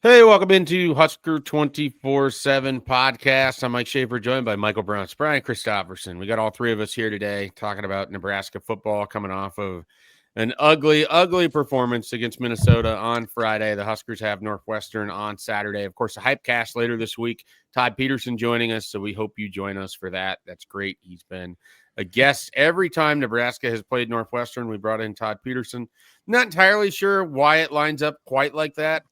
Hey, welcome into Husker247 Podcast. I'm Mike Schaefer, joined by Michael Bruns, Brian Christopherson. We got all three of us here today talking about Nebraska football coming off of an ugly, ugly performance against Minnesota on Friday. The Huskers have Northwestern on Saturday. Of course, the Hypecast later this week. Todd Peterson joining us, so we hope you join us for that. That's great. He's been a guest every time Nebraska has played Northwestern. We brought in Todd Peterson. Not entirely sure why it lines up quite like that.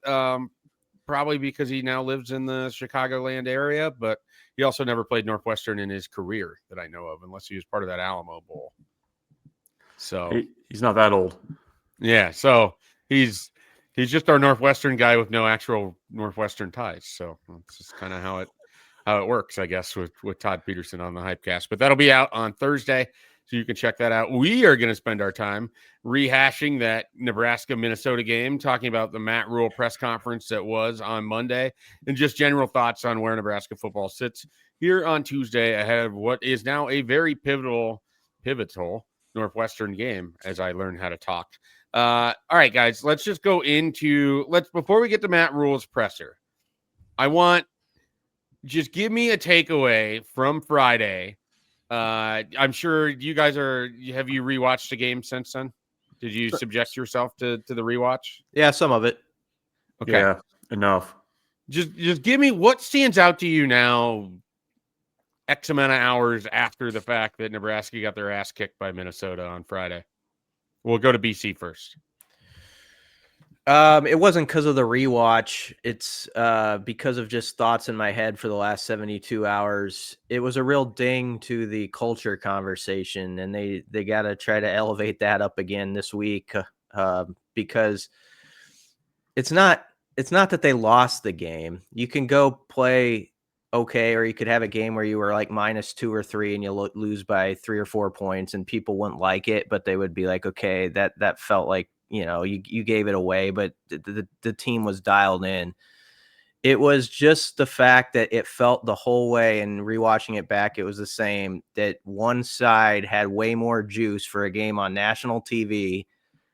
Probably because he now lives in the Chicagoland area, but he also never played Northwestern in his career that I know of, unless he was part of that Alamo Bowl. So he's not that old. Yeah, so he's just our Northwestern guy with no actual Northwestern ties. So it's just kind of how it works, I guess, with Todd Peterson on the Hypecast. But that'll be out on Thursday, so you can check that out. We are going to spend our time rehashing that Nebraska-Minnesota game, talking about the Matt Rhule press conference that was on Monday, and just general thoughts on where Nebraska football sits here on Tuesday ahead of what is now a very pivotal Northwestern game, as I learn how to talk. All right, guys, let's just go into before we get to Matt Rhule's presser. Just give me a takeaway from Friday. I'm sure you guys have you rewatched the game since then? Did you subject yourself to the rewatch? Yeah, some of it. Okay. Yeah, enough. Just give me what stands out to you now, X amount of hours after the fact that Nebraska got their ass kicked by Minnesota on Friday. We'll go to BC first. It wasn't because of the rewatch. It's because of just thoughts in my head for the last 72 hours. It was a real ding to the culture conversation, and they got to try to elevate that up again this week because it's not that they lost the game. You can go play okay, or you could have a game where you were like -2 or 3 and you lose by 3 or 4 points, and people wouldn't like it, but they would be like, okay, that felt like, you gave it away, but the team was dialed in. It was just the fact that it felt the whole way, and rewatching it back, it was the same, that one side had way more juice for a game on national TV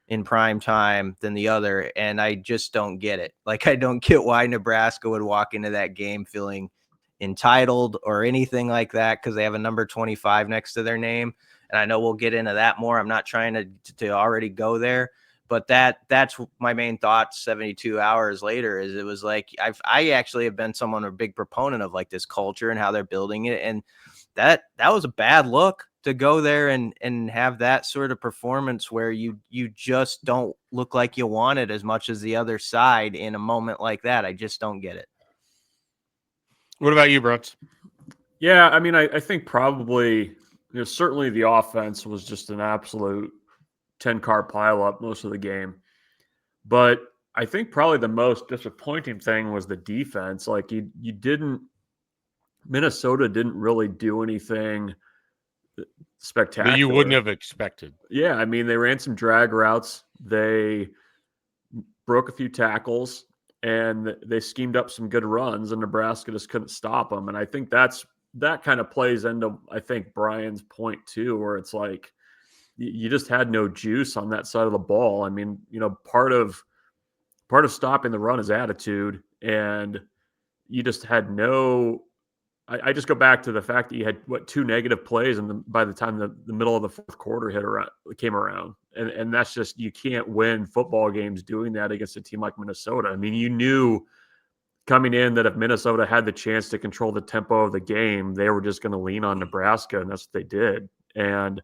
in prime time than the other. And I just don't get it. Like, I don't get why Nebraska would walk into that game feeling entitled or anything like that, because they have a number 25 next to their name. And I know we'll get into that more. I'm not trying to already go there. But that's my main thoughts 72 hours later, is it was like, I actually have been a big proponent of like this culture and how they're building it. And that was a bad look to go there and have that sort of performance where you just don't look like you want it as much as the other side in a moment like that. I just don't get it. What about you, Brooks? Yeah, I mean, I think probably, certainly the offense was just an absolute 10-car pileup most of the game. But I think probably the most disappointing thing was the defense. Like, Minnesota didn't really do anything spectacular. That you wouldn't have expected. Yeah, I mean, they ran some drag routes. They broke a few tackles, and they schemed up some good runs, and Nebraska just couldn't stop them. And I think that kind of plays into, I think, Brian's point too, where it's like, you just had no juice on that side of the ball. I mean, part of stopping the run is attitude, and you just had no. I just go back to the fact that you had 2 negative plays, and by the time the middle of the fourth quarter came around, and that's just, you can't win football games doing that against a team like Minnesota. I mean, you knew coming in that if Minnesota had the chance to control the tempo of the game, they were just going to lean on Nebraska, and that's what they did. And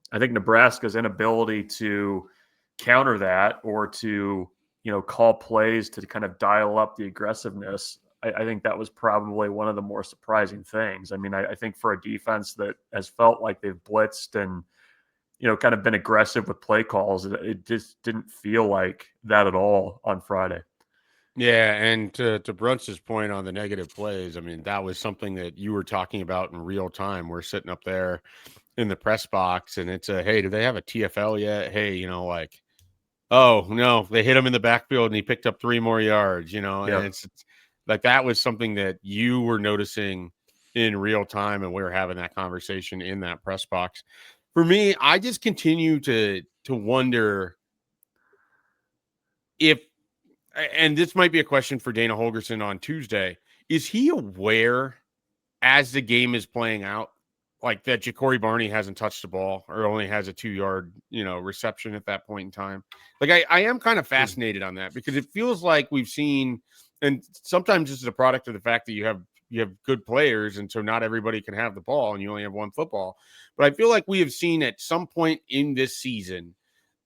I think Nebraska's inability to counter that, or to, call plays to kind of dial up the aggressiveness, I think that was probably one of the more surprising things. I mean, I think for a defense that has felt like they've blitzed and, kind of been aggressive with play calls, it just didn't feel like that at all on Friday. Yeah, and to Bruntz's point on the negative plays, I mean, that was something that you were talking about in real time. We're sitting up there in the press box, and it's hey, do they have a TFL yet? Hey, oh no, they hit him in the backfield and he picked up 3 more yards, Yep. And it's like, that was something that you were noticing in real time, and we were having that conversation in that press box. For me, I just continue to wonder if and this might be a question for Dana Holgorsen on Tuesday, is he aware as the game is playing out, like that Ja'Cory Barney hasn't touched the ball or only has a 2-yard, reception at that point in time? Like I am kind of fascinated on that because it feels like we've seen, and sometimes this is a product of the fact that you have good players, and so not everybody can have the ball, and you only have one football. But I feel like we have seen at some point in this season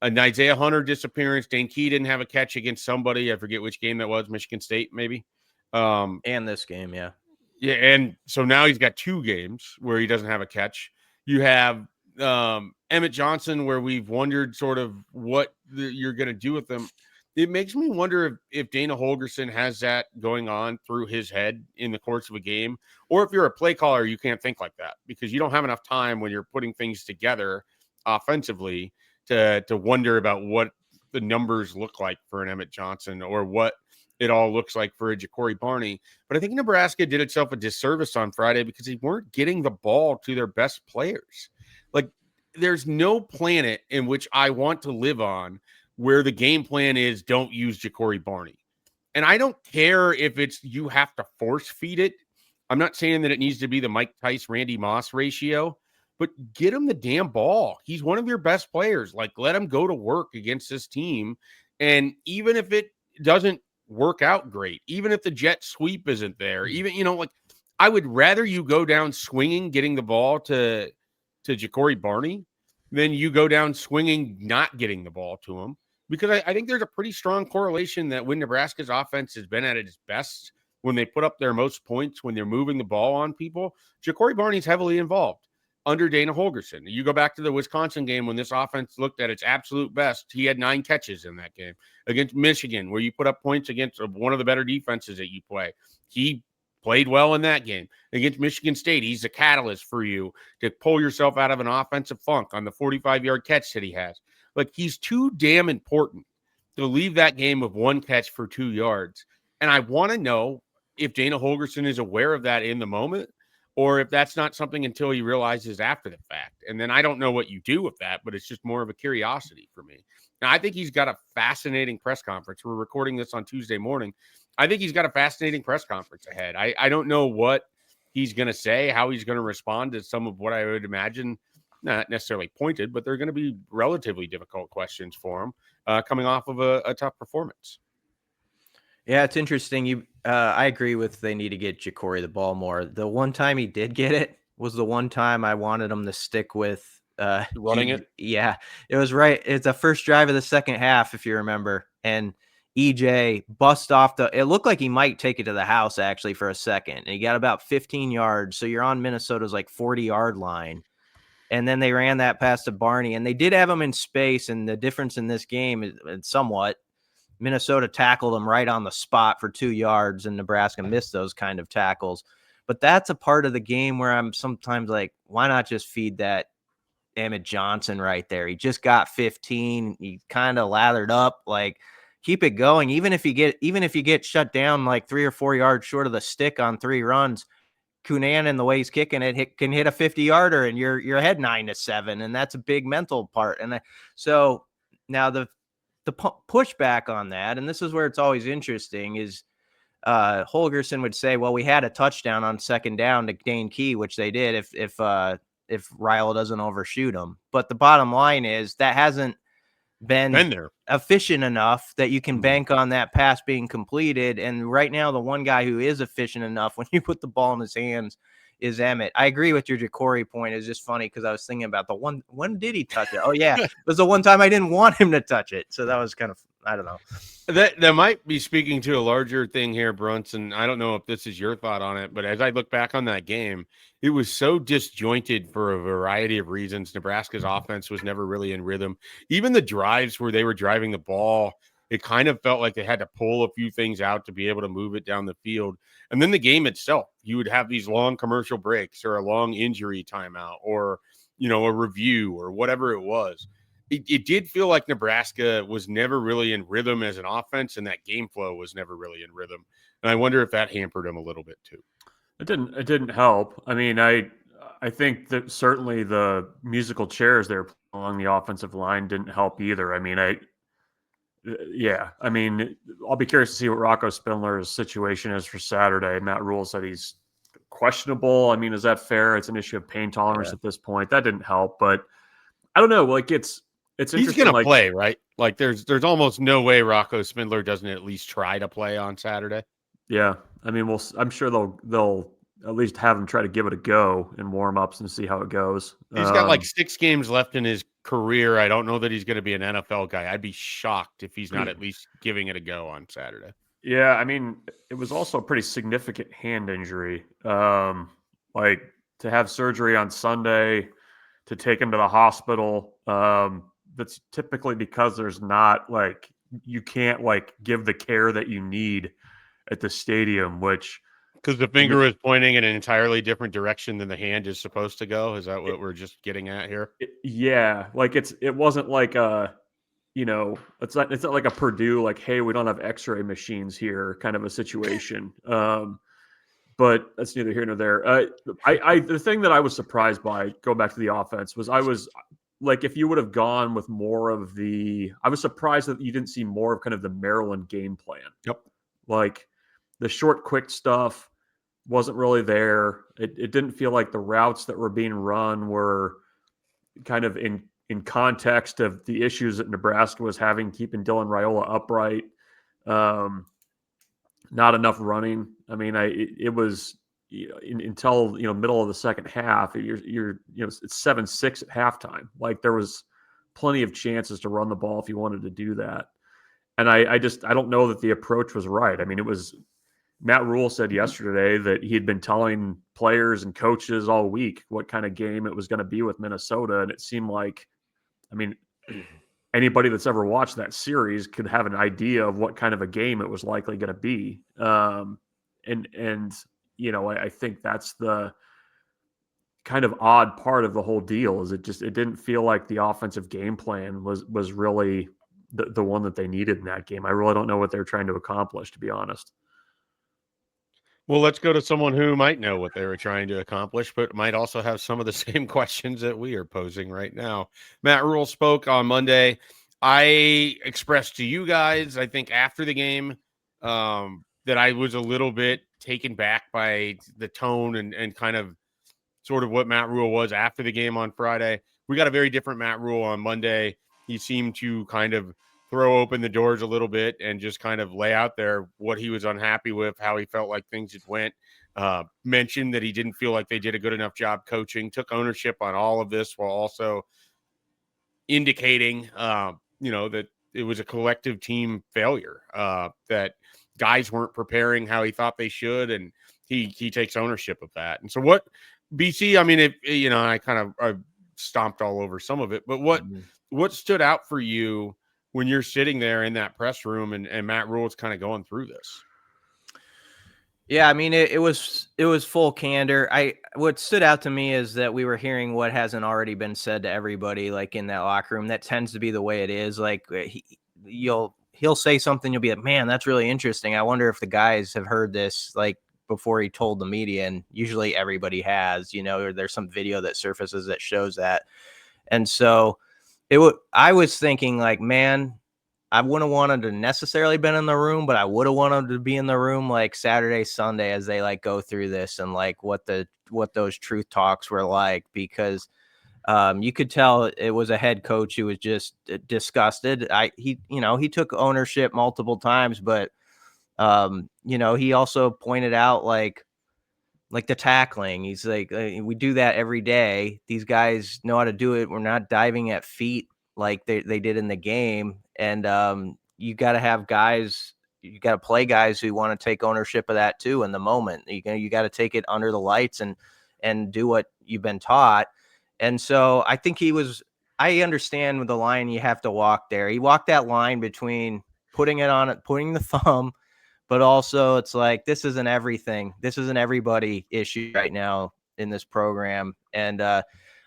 an Isaiah Hunter disappearance. Dane Key didn't have a catch against somebody. I forget which game that was, Michigan State maybe. And this game, yeah. Yeah, and so now he's got 2 games where he doesn't have a catch. You have Emmett Johnson, where we've wondered sort of what you're going to do with them. It makes me wonder if Dana Holgorsen has that going on through his head in the course of a game, or if you're a play caller, you can't think like that because you don't have enough time when you're putting things together offensively to wonder about what the numbers look like for an Emmett Johnson or what it all looks like for a Ja'Cory Barney. But I think Nebraska did itself a disservice on Friday because they weren't getting the ball to their best players. Like, there's no planet in which I want to live on where the game plan is don't use Ja'Cory Barney. And I don't care if it's you have to force feed it. I'm not saying that it needs to be the Mike Tice, Randy Moss ratio, but get him the damn ball. He's one of your best players. Like, let him go to work against this team. And even if it doesn't work out great, even if the jet sweep isn't there, even, I would rather you go down swinging, getting the ball to Ja'Cory Barney than you go down swinging, not getting the ball to him. Because I think there's a pretty strong correlation that when Nebraska's offense has been at its best, when they put up their most points, when they're moving the ball on people, Ja'Cory Barney's heavily involved under Dana Holgorsen. You go back to the Wisconsin game when this offense looked at its absolute best. He had 9 catches in that game. Against Michigan, where you put up points against one of the better defenses that you play, he played well in that game. Against Michigan State, he's a catalyst for you to pull yourself out of an offensive funk on the 45-yard catch that he has. Like, he's too damn important to leave that game with 1 catch for 2 yards. And I want to know if Dana Holgorsen is aware of that in the moment, or if that's not something until he realizes after the fact. And then I don't know what you do with that, but it's just more of a curiosity for me. Now, I think he's got a fascinating press conference. We're recording this on Tuesday morning. I think he's got a fascinating press conference ahead. I don't know what he's going to say, how he's going to respond to some of what I would imagine, not necessarily pointed, but they're going to be relatively difficult questions for him coming off of a tough performance. Yeah, it's interesting. I agree with they need to get Ja'Cory the ball more. The one time he did get it was the one time I wanted him to stick with running it. Yeah, it was right. It's the first drive of the second half, if you remember. And EJ bust off it looked like he might take it to the house actually for a second. And he got about 15 yards. So you're on Minnesota's like 40-yard line. And then they ran that pass to Barney, and they did have him in space. And the difference in this game is somewhat Minnesota tackled him right on the spot for 2 yards, and Nebraska missed those kind of tackles. But that's a part of the game where I'm sometimes like, why not just feed that Emmett Johnson right there? He just got 15. He kind of lathered up. Like, keep it going. Even if you get shut down like 3 or 4 yards short of the stick on 3 runs, Cunanan, and the way he's kicking it, can hit a 50-yarder, and you're ahead 9-7, and that's a big mental part. And so now the pushback on that, and this is where it's always interesting, is Holgorsen would say, well, we had a touchdown on second down to Dane Key, which they did if Rhule doesn't overshoot him. But the bottom line is that hasn't been there efficient enough that you can bank on that pass being completed. And right now, the one guy who is efficient enough when you put the ball in his hands is Emmett. I agree with your Ja'Cory point. It's just funny because I was thinking about when did he touch it? Oh yeah, it was the one time I didn't want him to touch it. So that was kind of, I don't know. That might be speaking to a larger thing here, Brunson. I don't know if this is your thought on it, but as I look back on that game, it was so disjointed for a variety of reasons. Nebraska's offense was never really in rhythm. Even the drives where they were driving the ball, it kind of felt like they had to pull a few things out to be able to move it down the field. And then the game itself, you would have these long commercial breaks or a long injury timeout or, a review or whatever it was. It did feel like Nebraska was never really in rhythm as an offense, and that game flow was never really in rhythm. And I wonder if that hampered them a little bit too. It didn't help. I mean, I think that certainly the musical chairs there along the offensive line didn't help either. I mean, Yeah, I mean, I'll be curious to see what Rocco Spindler's situation is for Saturday. Matt Rhule said he's questionable. I mean, is that fair? It's an issue of pain tolerance at this point. That didn't help, but I don't know. Like it's He's interesting. gonna Like, play, right? Like there's almost no way Rocco Spindler doesn't at least try to play on Saturday. yeah, I mean, I'm sure they'll at least have him try to give it a go in warm-ups and see how it goes. He's got like 6 games left in his career. I don't know that he's going to be an NFL guy. I'd be shocked if he's not at least giving it a go on Saturday. Yeah, I mean, it was also a pretty significant hand injury. Like to have surgery on Sunday, to take him to the hospital. That's typically because there's not like you can't like give the care that you need at the stadium, which because the finger was pointing in an entirely different direction than the hand is supposed to go. Is that what we're just getting at here? Yeah, like it wasn't like it's not like a Purdue like, hey, we don't have X-ray machines here kind of a situation. But that's neither here nor there. The thing that I was surprised by, go back to the offense, was I was like, if you would have gone with more of I was surprised that you didn't see more of kind of the Maryland game plan. Yep. Like the short, quick stuff wasn't really there. It didn't feel like the routes that were being run were kind of in context of the issues that Nebraska was having keeping Dylan Raiola upright. Not enough running. I mean, it was until middle of the second half. It's 7-6 at halftime. Like there was plenty of chances to run the ball if you wanted to do that. And I don't know that the approach was right. I mean, it was Matt Rhule said yesterday that he had been telling players and coaches all week what kind of game it was going to be with Minnesota, and it seemed like, I mean, anybody that's ever watched that series could have an idea of what kind of a game it was likely going to be. And I think that's the kind of odd part of the whole deal is it didn't feel like the offensive game plan was really the one that they needed in that game. I really don't know what they're trying to accomplish, to be honest. Well, let's go to someone who might know what they were trying to accomplish, but might also have some of the same questions that we are posing right now. Matt Rhule spoke on Monday. I expressed to you guys, I think after the game, that I was a little bit taken back by the tone and kind of sort of what Matt Rhule was after the game on Friday. We got a very different Matt Rhule on Monday. He seemed to kind of throw open the doors a little bit and just kind of lay out there what he was unhappy with, how he felt like things had went. Mentioned that he didn't feel like they did a good enough job coaching, took ownership on all of this while also indicating, that it was a collective team failure, that guys weren't preparing how he thought they should. And he takes ownership of that. And so what BC, I mean, I stomped all over some of it, but what stood out for you when you're sitting there in that press room and Matt Rhule's kind of going through this? Yeah, I mean, it was full candor. What stood out to me is that we were hearing what hasn't already been said to everybody, like in that locker room. That tends to be the way it is. Like he'll say something, you'll be like, man, that's really interesting. I wonder if the guys have heard this, like before he told the media, and usually everybody has, or there's some video that surfaces that shows that. And so I was thinking like, man, I wouldn't have wanted to necessarily been in the room, but I would have wanted to be in the room like Saturday, Sunday, as they like go through this and like what those truth talks were like, because you could tell it was a head coach who was just disgusted. He took ownership multiple times, but he also pointed out like the tackling. He's like, we do that every day. These guys know how to do it. We're not diving at feet like they did in the game. And you got to have guys, you got to play guys who want to take ownership of that too in the moment. You got to take it under the lights and do what you've been taught. And so I think I understand with the line you have to walk there. He walked that line between putting the thumb, but also it's like, this isn't everything. This isn't everybody issue right now in this program. And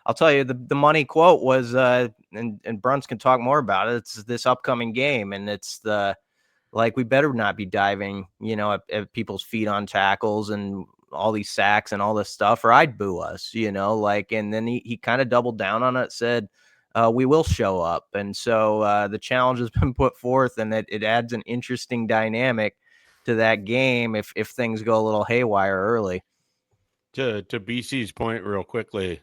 I'll tell you, the money quote was, and Bruns can talk more about it. It's this upcoming game. And it's we better not be diving, at people's feet on tackles and all these sacks and all this stuff, or I'd boo us, and then he kind of doubled down on it, said, we will show up. And so the challenge has been put forth, and it adds an interesting dynamic to that game if things go a little haywire early. To BC's point real quickly,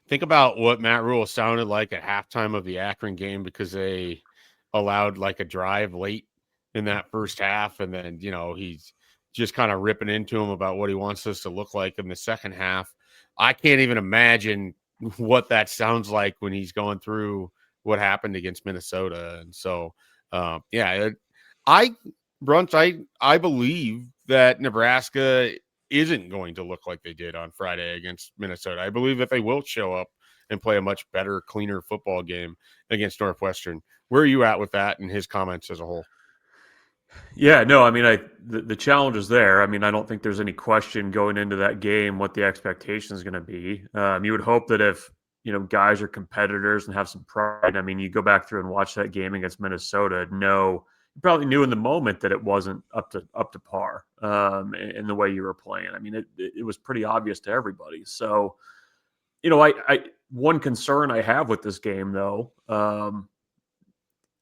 think about what Matt Rhule sounded like at halftime of the Akron game, because they allowed like a drive late in that first half. And then, he's just kind of ripping into him about what he wants us to look like in the second half. I can't even imagine what that sounds like when he's going through what happened against Minnesota. And so, I believe that Nebraska isn't going to look like they did on Friday against Minnesota. I believe that they will show up and play a much better, cleaner football game against Northwestern. Where are you at with that and his comments as a whole? Yeah, no, I mean, the challenge is there. I mean, I don't think there's any question going into that game what the expectation is going to be. You would hope that if, guys are competitors and have some pride, I mean, you go back through and watch that game against Minnesota, you probably knew in the moment that it wasn't up to par in the way you were playing. I mean, it was pretty obvious to everybody. So, one concern I have with this game, though,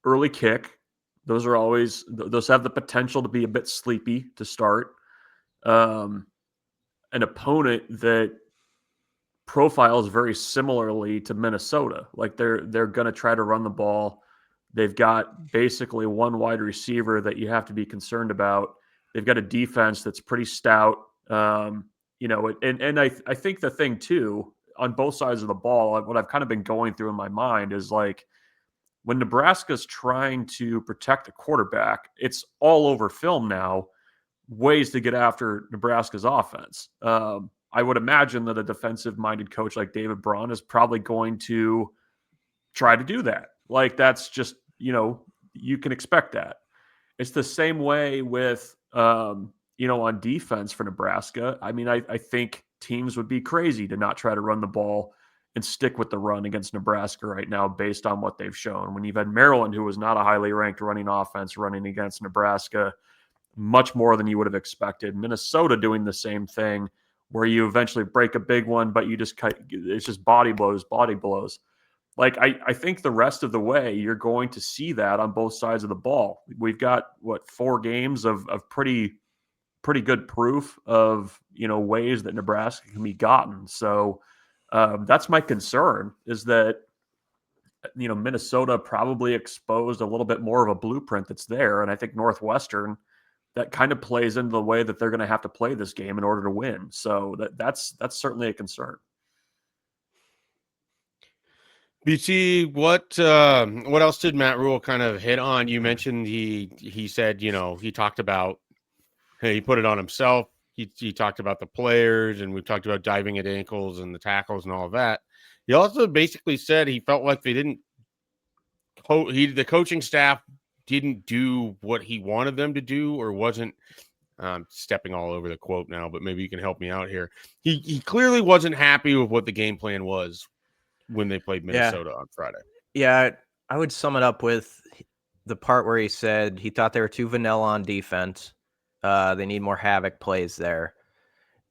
early kick. Those have the potential to be a bit sleepy to start. An opponent that profiles very similarly to Minnesota. Like they're going to try to run the ball. They've got basically one wide receiver that you have to be concerned about. They've got a defense that's pretty stout. And I think the thing too, on both sides of the ball, what I've kind of been going through in my mind is like, when Nebraska's trying to protect the quarterback, it's all over film now, ways to get after Nebraska's offense. I would imagine that a defensive-minded coach like David Braun is probably going to try to do that. Like, that's just, you can expect that. It's the same way with, on defense for Nebraska. I mean, I think teams would be crazy to not try to run the ball and stick with the run against Nebraska right now based on what they've shown. When you've had Maryland, who was not a highly ranked running offense, running against Nebraska much more than you would have expected. Minnesota doing the same thing, where you eventually break a big one, but you just it's just body blows. Like, I think the rest of the way, you're going to see that on both sides of the ball. We've got, 4 games of pretty good proof of, ways that Nebraska can be gotten. So, that's my concern, is that, Minnesota probably exposed a little bit more of a blueprint that's there. And I think Northwestern, that kind of plays into the way that they're going to have to play this game in order to win. So that's certainly a concern. BT, what else did Matt Rhule kind of hit on? You mentioned he said, he talked about, hey, he put it on himself. He talked about the players, and we talked about diving at ankles and the tackles and all of that. He also basically said he felt like they didn't the coaching staff didn't do what he wanted them to do, or wasn't stepping all over the quote now, but maybe you can help me out here. He clearly wasn't happy with what the game plan was when they played Minnesota on Friday. Yeah, I would sum it up with the part where he said he thought they were too vanilla on defense. They need more havoc plays there.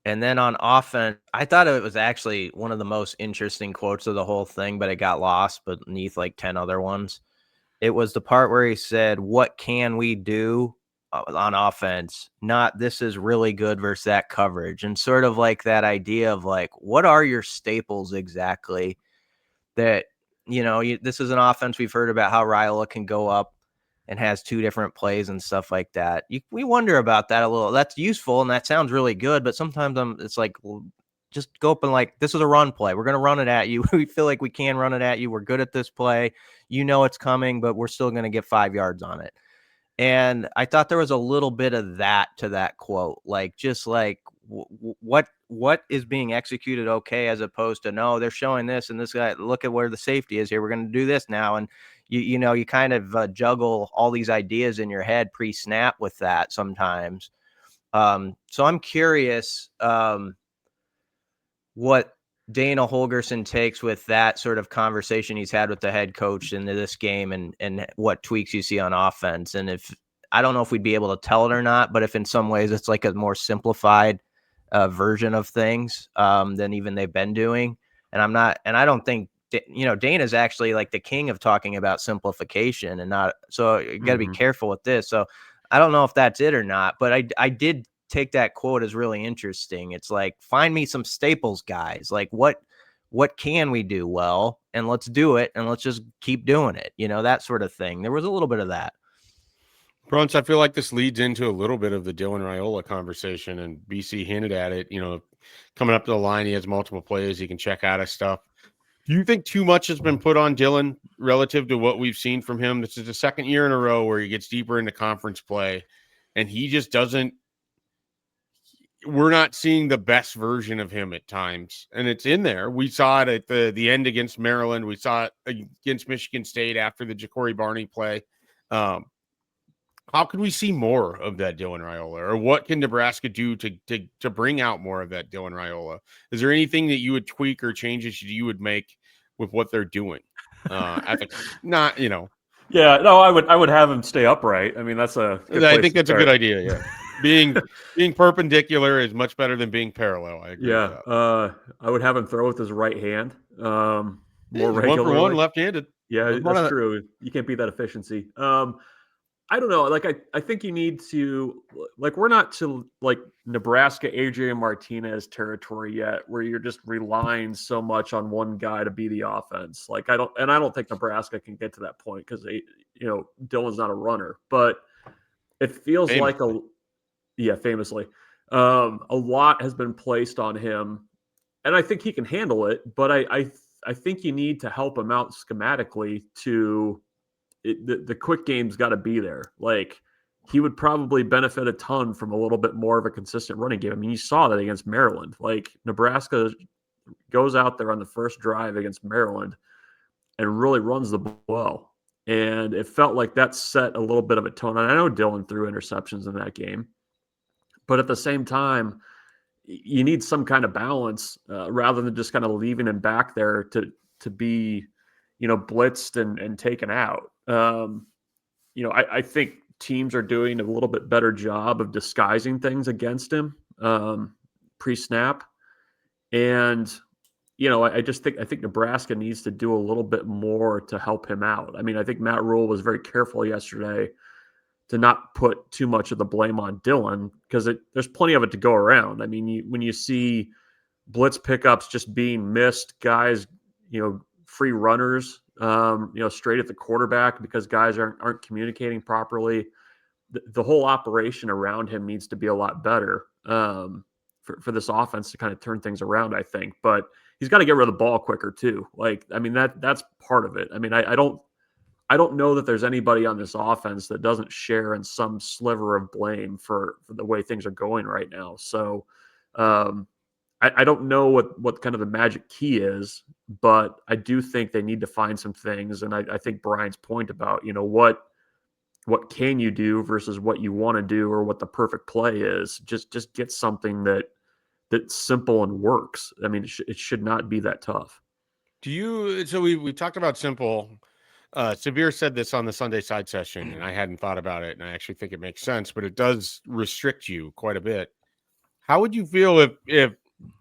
And then on offense, I thought it was actually one of the most interesting quotes of the whole thing, but it got lost beneath like 10 other ones. It was the part where he said, what can we do on offense? Not this is really good versus that coverage. And sort of like that idea of like, what are your staples exactly? That, this is an offense we've heard about how Rhule can go up and has 2 different plays and stuff like that. We wonder about that a little. That's useful and that sounds really good, but sometimes it's like, well, just go up and like, this is a run play. We're going to run it at you. We feel like we can run it at you. We're good at this play. It's coming, but we're still going to get 5 yards on it. And I thought there was a little bit of that to that quote, like just like what is being executed okay, as opposed to no, they're showing this and this guy, look at where the safety is here. We're going to do this now. And you kind of juggle all these ideas in your head pre-snap with that sometimes. So I'm curious what Dana Holgorsen takes with that sort of conversation he's had with the head coach into this game, and what tweaks you see on offense. And if I don't know if we'd be able to tell it or not, but if in some ways it's like a more simplified version of things than even they've been doing. And I don't think Dana's actually like the king of talking about simplification and not, so you got to be careful with this. So I don't know if that's it or not, but I did take that quote as really interesting. It's like, find me some staples guys. Like what can we do well, and let's do it, and let's just keep doing it. That sort of thing. There was a little bit of that. Brunts, I feel like this leads into a little bit of the Dylan Raiola conversation, and BC hinted at it. Coming up to the line, he has multiple plays he can check out of stuff. Do you think too much has been put on Dylan relative to what we've seen from him? This is the second year in a row where he gets deeper into conference play, and he just doesn't. We're not seeing the best version of him at times, and it's in there. We saw it at the end against Maryland. We saw it against Michigan State after the Ja'Cory Barney play. How can we see more of that Dylan Raiola, or what can Nebraska do to bring out more of that Dylan Raiola? Is there anything that you would tweak or changes you would make with what they're doing? Yeah, no, I would have him stay upright. I mean, that's a good I think that's a good idea. Yeah. Being perpendicular is much better than being parallel. I agree. Yeah. With that. I would have him throw with his right hand. More regularly. 1 for 1 left-handed. Yeah, that's true. You can't beat that efficiency. I don't know. Like, I think you need to, like, we're not to like Nebraska, Adrian Martinez territory yet, where you're just relying so much on one guy to be the offense. Like, I don't think Nebraska can get to that point because Dylan's not a runner, but it feels like famously, a lot has been placed on him, and I think he can handle it. But I think you need to help him out schematically to. The quick game's got to be there. Like, he would probably benefit a ton from a little bit more of a consistent running game. I mean, you saw that against Maryland. Like, Nebraska goes out there on the first drive against Maryland and really runs the ball. And it felt like that set a little bit of a tone. And I know Dylan threw interceptions in that game, but at the same time, you need some kind of balance rather than just kind of leaving him back there to be, blitzed and taken out. I think teams are doing a little bit better job of disguising things against him pre-snap. And, I think Nebraska needs to do a little bit more to help him out. I mean, I think Matt Rhule was very careful yesterday to not put too much of the blame on Dylan because there's plenty of it to go around. I mean, when you see blitz pickups just being missed, guys, free runners, straight at the quarterback because guys aren't communicating properly. The whole operation around him needs to be a lot better for this offense to kind of turn things around, I think. But he's got to get rid of the ball quicker too. Like, I mean, that's part of it. I mean, I don't know that there's anybody on this offense that doesn't share in some sliver of blame for the way things are going right now. So I don't know what kind of the magic key is, but I do think they need to find some things. And I think Brian's point about, what can you do versus what you want to do or what the perfect play is, just get something that's simple and works. I mean, it should not be that tough. So we talked about simple. Severe said this on the Sunday side session, and I hadn't thought about it, and I actually think it makes sense, but it does restrict you quite a bit. How would you feel if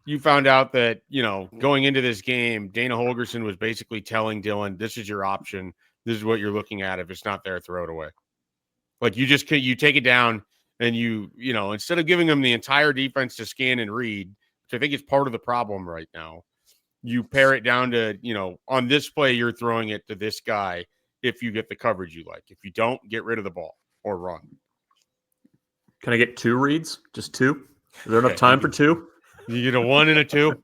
you found out that, going into this game, Dana Holgorsen was basically telling Dylan, this is your option. This is what you're looking at. If it's not there, throw it away. Like, you take it down and instead of giving them the entire defense to scan and read, which I think is part of the problem right now, you pare it down to, on this play, you're throwing it to this guy if you get the coverage you like. If you don't, get rid of the ball or run. Can I get 2 reads? Just 2? Is there enough time for 2? You get a 1 and a 2.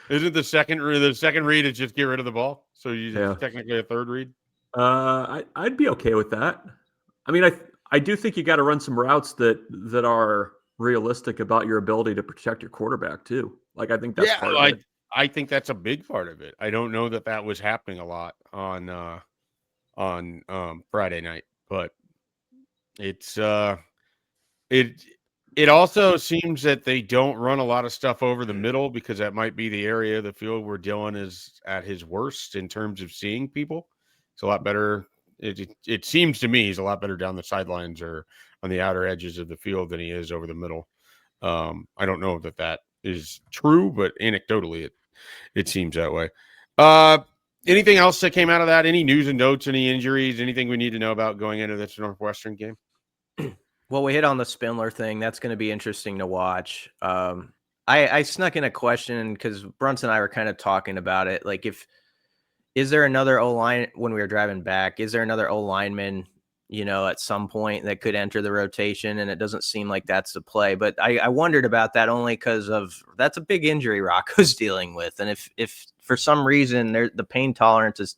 Isn't the second read is just get rid of the ball? So technically a third read. I'd be okay with that. I mean, I do think you got to run some routes that are realistic about your ability to protect your quarterback too. Like, I think that's part of it. I think that's a big part of it. I don't know that was happening a lot on Friday night, but it's It also seems that they don't run a lot of stuff over the middle because that might be the area of the field where Dylan is at his worst in terms of seeing people. It's a lot better. It seems to me he's a lot better down the sidelines or on the outer edges of the field than he is over the middle. I don't know that is true, but anecdotally it seems that way. Anything else that came out of that? Any news and notes, any injuries, anything we need to know about going into this Northwestern game? Well, we hit on the Spindler thing. That's going to be interesting to watch. I snuck in a question because Brunson and I were kind of talking about it. Like, is there another O-line when we were driving back? Is there another O-lineman, at some point that could enter the rotation? And it doesn't seem like that's the play. But I wondered about that only because that's a big injury Rocco's dealing with. And if for some reason the pain tolerance is,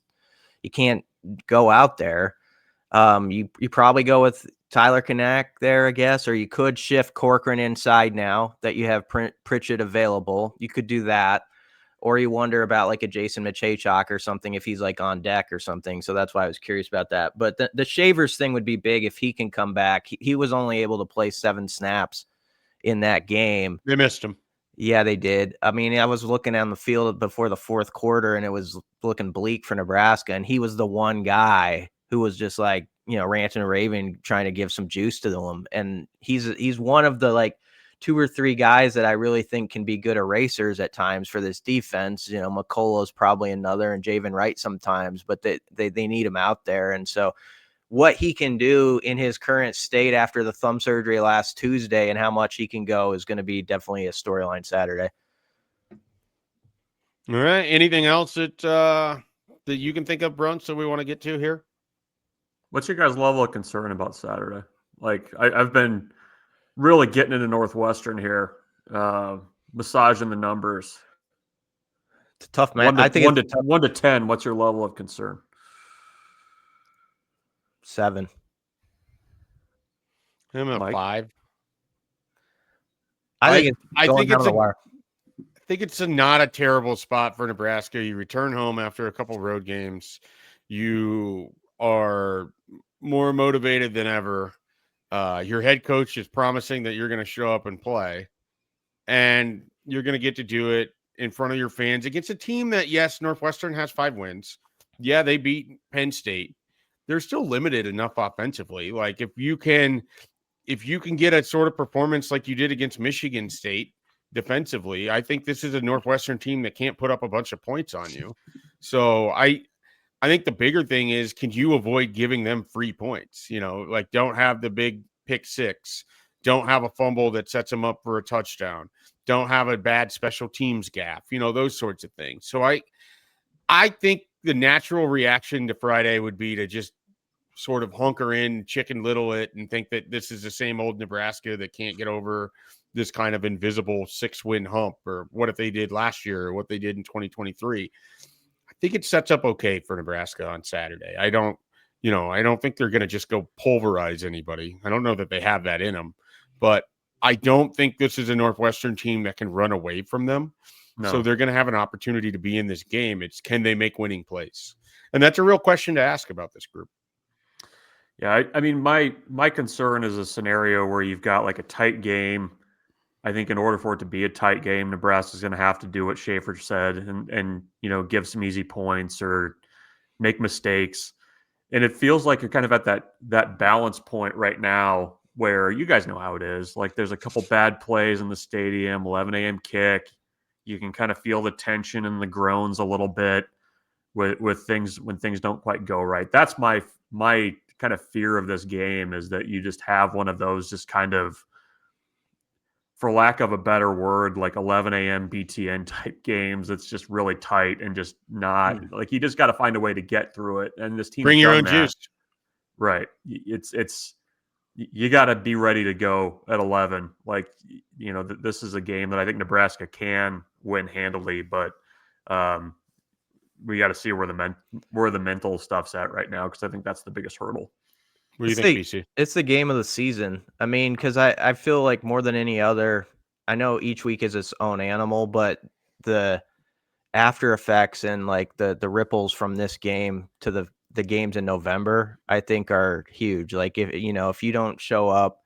you can't go out there, you probably go with Tyler Kanak there, I guess, or you could shift Corcoran inside now that you have Pritchett available. You could do that. Or you wonder about like a Jason Machachok or something if he's like on deck or something. So that's why I was curious about that. But the Shavers thing would be big if he can come back. He was only able to play 7 snaps in that game. They missed him. Yeah, they did. I mean, I was looking on the field before the fourth quarter, and it was looking bleak for Nebraska. And he was the one guy who was just like, ranting and raving, trying to give some juice to them. And he's one of the like 2 or 3 guys that I really think can be good erasers at times for this defense. McCullough's probably another, and Javen Wright sometimes, but they need him out there. And so what he can do in his current state after the thumb surgery last Tuesday and how much he can go is going to be definitely a storyline Saturday. All right. Anything else that you can think of, Brunt, so we want to get to here? What's your guys' level of concern about Saturday? Like, I've been really getting into Northwestern here, massaging the numbers. It's a tough match. I think 1 to 10. What's your level of concern? 7. I'm at 5. I think it's not a terrible spot for Nebraska. You return home after a couple road games. You are more motivated than ever. Your head coach is promising that you're going to show up and play, and you're going to get to do it in front of your fans against a team that, yes, Northwestern has 5 wins. Yeah, they beat Penn State. They're still limited enough offensively. Like if you can get a sort of performance like you did against Michigan State defensively, I think this is a Northwestern team that can't put up a bunch of points on you. So I think the bigger thing is, can you avoid giving them free points? Like don't have the big pick 6, don't have a fumble that sets them up for a touchdown, don't have a bad special teams gaffe, those sorts of things. So I think the natural reaction to Friday would be to just sort of hunker in, Chicken Little it, and think that this is the same old Nebraska that can't get over this kind of invisible 6-win hump, or what if they did last year or what they did in 2023. I think it sets up okay for Nebraska on Saturday. I don't think they're going to just go pulverize anybody. I don't know that they have that in them, but I don't think this is a Northwestern team that can run away from them. No. So they're going to have an opportunity to be in this game. It's, can they make winning plays? And that's a real question to ask about this group. Yeah, I mean, my concern is a scenario where you've got like a tight game. I think in order for it to be a tight game, Nebraska's going to have to do what Schaefer said and give some easy points or make mistakes. And it feels like you're kind of at that balance point right now where you guys know how it is. Like there's a couple bad plays in the stadium, 11 a.m. kick. You can kind of feel the tension and the groans a little bit with things when things don't quite go right. That's my kind of fear of this game, is that you just have one of those just kind of, for lack of a better word, like 11 a.m. BTN type games. It's just really tight and just not like, you just got to find a way to get through it. And this team, bring your own juice. Right. It's you got to be ready to go at 11. Like, this is a game that I think Nebraska can win handily, but we got to see where the mental stuff's at right now, because I think that's the biggest hurdle. What do you think, BC? It's the game of the season. I mean, because I feel like more than any other, I know each week is its own animal, but the after effects and like the ripples from this game to the games in November, I think are huge. Like if you don't show up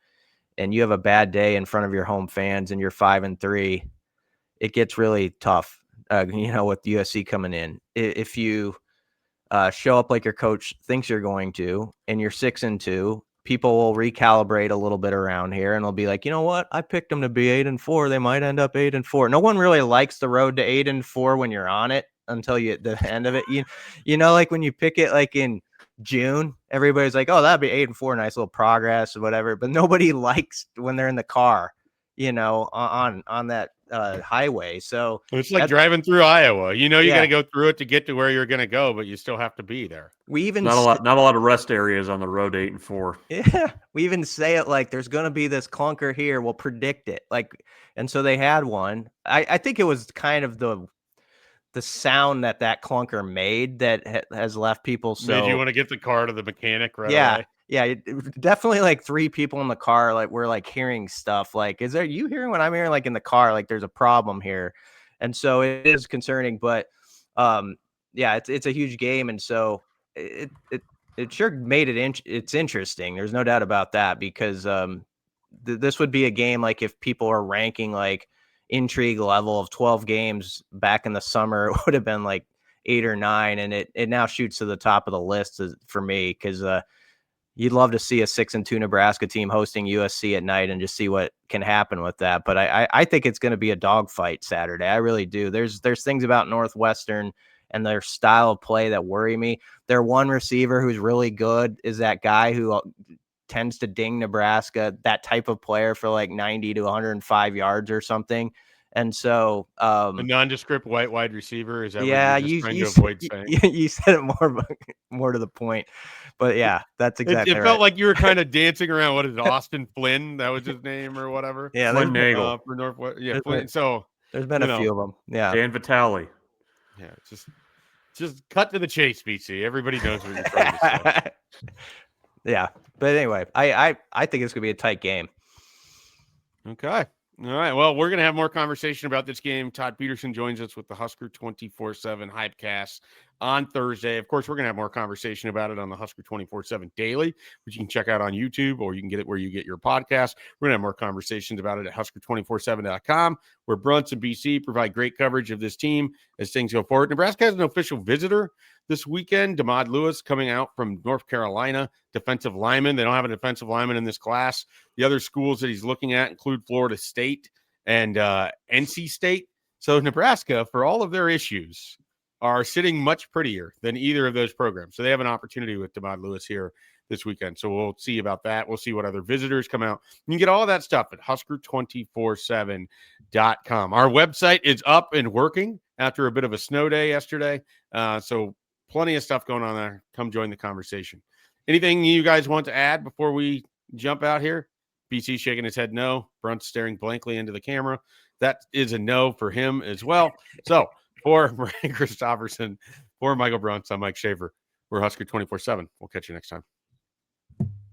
and you have a bad day in front of your home fans and you're 5-3, it gets really tough. With USC coming in, if you show up like your coach thinks you're going to, and you're 6-2, people will recalibrate a little bit around here, and they'll be like, you know what? I picked them to be 8-4. They might end up 8-4. No one really likes the road to 8-4 when you're on it. until the end of it. You know, like when you pick it like in June, everybody's like, oh, that'd be 8-4, nice little progress or whatever. But nobody likes when they're in the car, you know, on that highway. So it's like driving through Iowa. You know, you got to Yeah. go through it to get to where you're going to go, but you still have to be there. we even Not a lot of rest areas on the road to 8-4. Yeah, we even say it like there's going to be this clunker here. We'll predict it. Like, and so they had one. I think it was kind of the sound that clunker made that has left people so. Made you want to get the car to the mechanic right Yeah, away? yeah, definitely like 3 people in the car. Like we're like hearing stuff. Like, is there you hearing what I'm hearing? Like in the car, like there's a problem here, and so it is concerning. But yeah, it's a huge game, and so it sure made it. It's interesting. There's no doubt about that because this would be a game like if people are ranking like intrigue level of 12 games back in the summer, it would have been like 8 or 9, and it now shoots to the top of the list for me because you'd love to see a 6-2 Nebraska team hosting USC at night and just see what can happen with that. But I think it's going to be a dogfight Saturday. I really do. There's things about Northwestern and their style of play that worry me. Their one receiver who's really good is that guy who tends to ding Nebraska, that type of player for like 90 to 105 yards or something. And so a nondescript white wide receiver, is that yeah, what you're just trying to avoid saying? You said it more to the point. But yeah, that's exactly it right. felt like you were kind of dancing around. What is it, Austin Flynn? That was his name or whatever. Yeah, Flynn Nagel for Northwest. Yeah, Flynn. So there's been a few of them. Yeah, Dan Vitale. Yeah, just cut to the chase, BC. Everybody knows what you're trying to say. Yeah, but anyway, I think it's gonna be a tight game. Okay. All right. Well, we're going to have more conversation about this game. Todd Peterson joins us with the Husker247 Hypecast on Thursday. Of course, we're going to have more conversation about it on the Husker247 Daily, which you can check out on YouTube, or you can get it where you get your podcast. We're going to have more conversations about it at Husker247.com, where Bruntz and BC provide great coverage of this team as things go forward. Nebraska has an official visitor this weekend, Damod Lewis, coming out from North Carolina, defensive lineman. They don't have a defensive lineman in this class. The other schools that he's looking at include Florida State and NC State. So Nebraska, for all of their issues, are sitting much prettier than either of those programs. So they have an opportunity with Damod Lewis here this weekend. So we'll see about that. We'll see what other visitors come out. You can get all of that stuff at Husker247.com. Our website is up and working after a bit of a snow day yesterday. So plenty of stuff going on there. Come join the conversation. Anything you guys want to add before we jump out here? BC shaking his head no. Bruntz staring blankly into the camera. That is a no for him as well. So for Brian Christopherson, for Michael Bruntz, I'm Mike Schaefer. We're Husker 24/7. We'll catch you next time.